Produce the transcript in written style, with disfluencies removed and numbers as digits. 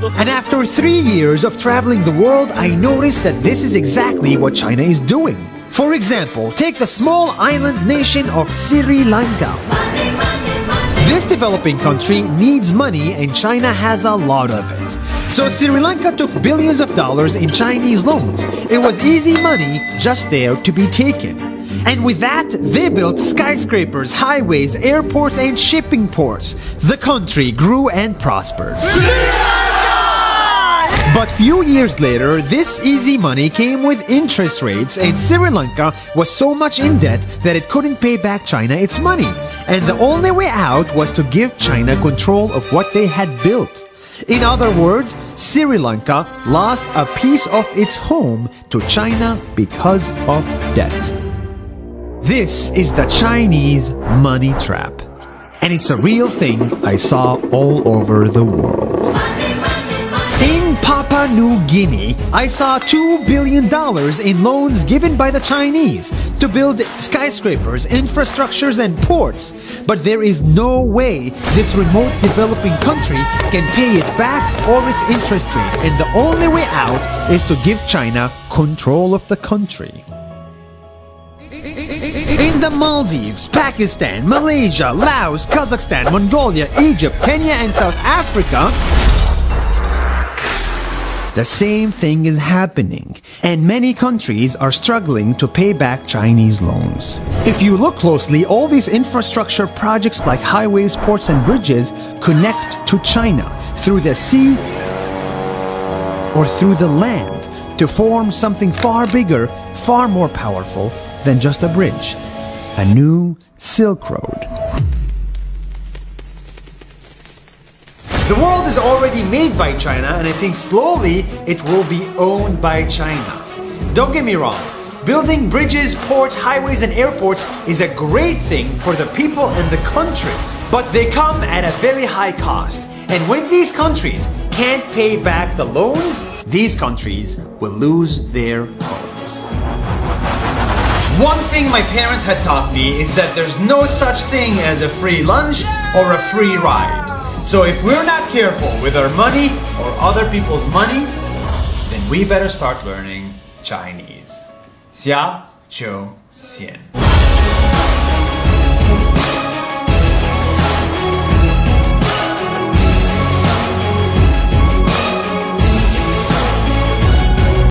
And after 3 years of traveling the world, I noticed that this is exactly what China is doing. For example, take the small island nation of Sri Lanka. This developing country needs money and China has a lot of it. So Sri Lanka took billions of dollars in Chinese loans. It was easy money just there to be taken. And with that, they built skyscrapers, highways, airports, and shipping ports. The country grew and prospered. But few years later, this easy money came with interest rates, and Sri Lanka was so much in debt that it couldn't pay back China its money. And the only way out was to give China control of what they had built. In other words, Sri Lanka lost a piece of its home to China because of debt. This is the Chinese money trap. And it's a real thing I saw all over the world. In Papua New Guinea, I saw $2 billion in loans given by the Chinese to build skyscrapers, infrastructures, and ports. But there is no way this remote developing country can pay it back or its interest rate, and the only way out is to give China control of the country. In the Maldives, Pakistan, Malaysia, Laos, Kazakhstan, Mongolia, Egypt, Kenya, and South Africa, the same thing is happening, and many countries are struggling to pay back Chinese loans. If you look closely, all these infrastructure projects like highways, ports, and bridges connect to China through the sea or through the land to form something far bigger, far more powerful than just a bridge. A new Silk Road. The world is already made by China, and I think slowly it will be owned by China. Don't get me wrong, building bridges, ports, highways, and airports is a great thing for the people and the country, but they come at a very high cost. And when these countries can't pay back the loans, these countries will lose their homes. One thing my parents had taught me is that there's no such thing as a free lunch or a free ride. So if we're not careful with our money or other people's money, then we better start learning Chinese. 下周见。